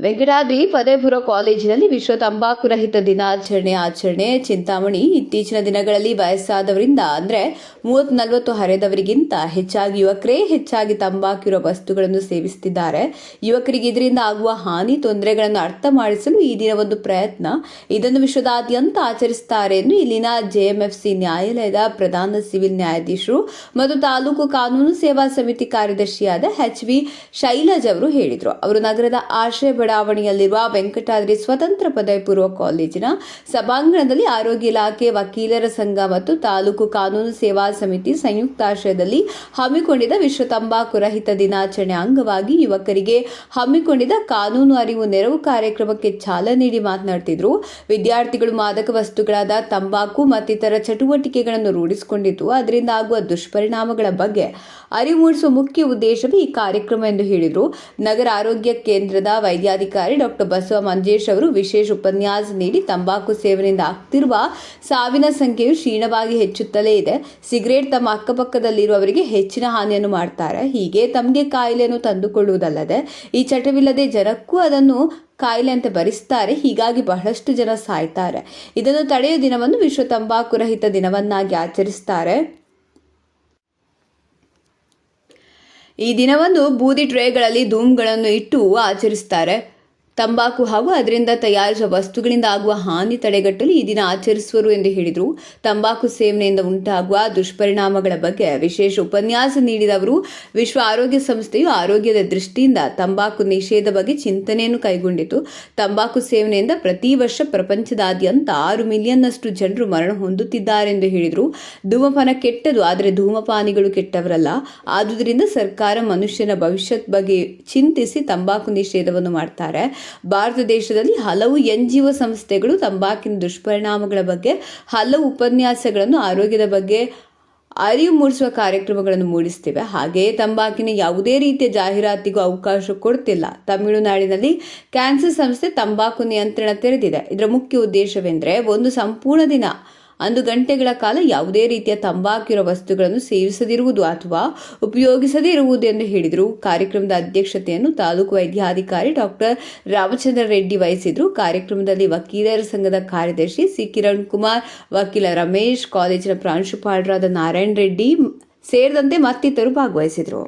ವೆಂಕಟಾದ್ರಿ ಪದವಿಪೂರ್ವ ಕಾಲೇಜಿನಲ್ಲಿ ವಿಶ್ವ ತಂಬಾಕು ರಹಿತ ಆಚರಣೆ ಚಿಂತಾಮಣಿ. ಇತ್ತೀಚಿನ ದಿನಗಳಲ್ಲಿ ವಯಸ್ಸಾದವರಿಂದ ಅಂದರೆ 30-40 ಹರೆಯದವರಿಗಿಂತ ಹೆಚ್ಚಾಗಿ ಯುವಕರೇ ಹೆಚ್ಚಾಗಿ ತಂಬಾಕಿರುವ ವಸ್ತುಗಳನ್ನು ಸೇವಿಸುತ್ತಿದ್ದಾರೆ. ಯುವಕರಿಗೆ ಇದರಿಂದ ಆಗುವ ಹಾನಿ ತೊಂದರೆಗಳನ್ನು ಅರ್ಥ ಮಾಡಿಸಲು ಈ ದಿನ ಒಂದು ಪ್ರಯತ್ನ. ಇದನ್ನು ವಿಶ್ವದಾದ್ಯಂತ ಆಚರಿಸುತ್ತಾರೆ ಎಂದು ಇಲ್ಲಿನ ಜೆಎಂಎಫ್ಸಿ ನ್ಯಾಯಾಲಯದ ಪ್ರಧಾನ ಸಿವಿಲ್ ನ್ಯಾಯಾಧೀಶರು ಮತ್ತು ತಾಲೂಕು ಕಾನೂನು ಸೇವಾ ಸಮಿತಿ ಕಾರ್ಯದರ್ಶಿಯಾದ HV ಶೈಲಜ್ ಅವರು ಹೇಳಿದರು. ಅವರು ನಗರದ ಆಶ್ರಯ ಬಡಾವಣೆಯಲ್ಲಿರುವ ವೆಂಕಟಾದ್ರಿ ಸ್ವತಂತ್ರ ಪದವಿ ಪೂರ್ವ ಕಾಲೇಜಿನ ಸಭಾಂಗಣದಲ್ಲಿ ಆರೋಗ್ಯ ಇಲಾಖೆ, ವಕೀಲರ ಸಂಘ ಮತ್ತು ತಾಲೂಕು ಕಾನೂನು ಸೇವಾ ಸಮಿತಿ ಸಂಯುಕ್ತಾಶ್ರಯದಲ್ಲಿ ಹಮ್ಮಿಕೊಂಡಿದ್ದ ವಿಶ್ವ ತಂಬಾಕು ರಹಿತ ದಿನಾಚರಣೆ ಅಂಗವಾಗಿ ಯುವಕರಿಗೆ ಹಮ್ಮಿಕೊಂಡಿದ್ದ ಕಾನೂನು ಅರಿವು ನೆರವು ಕಾರ್ಯಕ್ರಮಕ್ಕೆ ಚಾಲನೆ ನೀಡಿ ಮಾತನಾಡುತ್ತಿದ್ದರು. ವಿದ್ಯಾರ್ಥಿಗಳು ಮಾದಕ ವಸ್ತುಗಳಾದ ತಂಬಾಕು ಮತ್ತಿತರ ಚಟುವಟಿಕೆಗಳನ್ನು ರೂಢಿಸಿಕೊಂಡಿದ್ದು ಅದರಿಂದ ಆಗುವ ದುಷ್ಪರಿಣಾಮಗಳ ಬಗ್ಗೆ ಅರಿವು ಮೂಡಿಸುವ ಮುಖ್ಯ ಉದ್ದೇಶವೇ ಈ ಕಾರ್ಯಕ್ರಮ ಎಂದು ಹೇಳಿದರು. ನಗರ ಆರೋಗ್ಯ ಕೇಂದ್ರದ ವೈದ್ಯಾಧಿಕಾರಿ ಡಾಕ್ಟರ್ ಬಸವ ಮಂಜೇಶ್ ಅವರು ವಿಶೇಷ ಉಪನ್ಯಾಸ ನೀಡಿ ತಂಬಾಕು ಸೇವನೆಯಿಂದ ಆಗ್ತಿರುವ ಸಾವಿನ ಸಂಖ್ಯೆಯು ಕ್ಷೀಣವಾಗಿ ಹೆಚ್ಚುತ್ತಲೇ ಇದೆ. ಸಿಗರೇಟ್ ತಮ್ಮ ಅಕ್ಕಪಕ್ಕದಲ್ಲಿರುವವರಿಗೆ ಹೆಚ್ಚಿನ ಹಾನಿಯನ್ನು ಮಾಡ್ತಾರೆ. ಹೀಗೆ ತಮಗೆ ಕಾಯಿಲೆಯನ್ನು ತಂದುಕೊಳ್ಳುವುದಲ್ಲದೆ ಈ ಚಟವಿಲ್ಲದೆ ಜನಕ್ಕೂ ಅದನ್ನು ಕಾಯಿಲೆ ಅಂತ ಭರಿಸ್ತಾರೆ. ಹೀಗಾಗಿ ಬಹಳಷ್ಟು ಜನ ಸಾಯ್ತಾರೆ. ಇದನ್ನು ತಡೆಯುವ ದಿನವನ್ನು ವಿಶ್ವ ತಂಬಾಕು ರಹಿತ ದಿನವನ್ನಾಗಿ ಆಚರಿಸುತ್ತಾರೆ. ಈ ದಿನವನ್ನು ಬೂದಿ ಟ್ರೇಗಳಲ್ಲಿ ಧೂಮ್ಗಳನ್ನು ಇಟ್ಟು ಆಚರಿಸುತ್ತಾರೆ. ತಂಬಾಕು ಹಾಗೂ ಅದರಿಂದ ತಯಾರಿಸುವ ವಸ್ತುಗಳಿಂದ ಆಗುವ ಹಾನಿ ತಡೆಗಟ್ಟಲು ಈ ದಿನ ಆಚರಿಸುವರು ಎಂದು ಹೇಳಿದರು. ತಂಬಾಕು ಸೇವನೆಯಿಂದ ಉಂಟಾಗುವ ದುಷ್ಪರಿಣಾಮಗಳ ಬಗ್ಗೆ ವಿಶೇಷ ಉಪನ್ಯಾಸ ನೀಡಿದ ಅವರು, ವಿಶ್ವ ಆರೋಗ್ಯ ಸಂಸ್ಥೆಯು ಆರೋಗ್ಯದ ದೃಷ್ಟಿಯಿಂದ ತಂಬಾಕು ನಿಷೇಧ ಬಗ್ಗೆ ಚಿಂತನೆಯನ್ನು ಕೈಗೊಂಡಿತು. ತಂಬಾಕು ಸೇವನೆಯಿಂದ ಪ್ರತಿ ವರ್ಷ ಪ್ರಪಂಚದಾದ್ಯಂತ 6 ಮಿಲಿಯನ್ನಷ್ಟು ಜನರು ಮರಣ ಹೊಂದುತ್ತಿದ್ದಾರೆ ಎಂದು ಹೇಳಿದರು. ಧೂಮಪಾನ ಕೆಟ್ಟದು, ಆದರೆ ಧೂಮಪಾನಿಗಳು ಕೆಟ್ಟವರಲ್ಲ. ಆದುದರಿಂದ ಸರ್ಕಾರ ಮನುಷ್ಯನ ಭವಿಷ್ಯದ ಬಗ್ಗೆ ಚಿಂತಿಸಿ ತಂಬಾಕು ನಿಷೇಧವನ್ನು ಮಾಡ್ತಾರೆ. ಭಾರತ ದೇಶದಲ್ಲಿ ಹಲವು NGO ಸಂಸ್ಥೆಗಳು ತಂಬಾಕಿನ ದುಷ್ಪರಿಣಾಮಗಳ ಬಗ್ಗೆ ಹಲವು ಉಪನ್ಯಾಸಗಳನ್ನು, ಆರೋಗ್ಯದ ಬಗ್ಗೆ ಅರಿವು ಮೂಡಿಸುವ ಕಾರ್ಯಕ್ರಮಗಳನ್ನು ಮೂಡಿಸುತ್ತಿವೆ. ಹಾಗೆಯೇ ತಂಬಾಕಿನ ಯಾವುದೇ ರೀತಿಯ ಜಾಹೀರಾತಿಗೂ ಅವಕಾಶ ಕೊಡುತ್ತಿಲ್ಲ. ತಮಿಳುನಾಡಿನಲ್ಲಿ ಕ್ಯಾನ್ಸರ್ ಸಂಸ್ಥೆ ತಂಬಾಕು ನಿಯಂತ್ರಣ ತೆರೆದಿದೆ. ಇದರ ಮುಖ್ಯ ಉದ್ದೇಶವೆಂದರೆ ಒಂದು ಸಂಪೂರ್ಣ ದಿನ 1 ಗಂಟೆಗಳ ಕಾಲ ಯಾವುದೇ ರೀತಿಯ ತಂಬಾಕಿರುವ ವಸ್ತುಗಳನ್ನು ಸೇವಿಸದಿರುವುದು ಅಥವಾ ಉಪಯೋಗಿಸದೇ ಇರುವುದು ಎಂದು ಹೇಳಿದರು. ಕಾರ್ಯಕ್ರಮದ ಅಧ್ಯಕ್ಷತೆಯನ್ನು ತಾಲೂಕು ವೈದ್ಯಾಧಿಕಾರಿ ಡಾಕ್ಟರ್ ರಾಮಚಂದ್ರ ರೆಡ್ಡಿ ವಹಿಸಿದರು. ಕಾರ್ಯಕ್ರಮದಲ್ಲಿ ವಕೀಲರ ಸಂಘದ ಕಾರ್ಯದರ್ಶಿ ಸಿ ಕಿರಣ್ ಕುಮಾರ್, ವಕೀಲ ರಮೇಶ್, ಕಾಲೇಜಿನ ಪ್ರಾಂಶುಪಾಲರಾದ ನಾರಾಯಣ ರೆಡ್ಡಿ ಸೇರಿದಂತೆ ಮತ್ತಿತರರು ಭಾಗವಹಿಸಿದರು.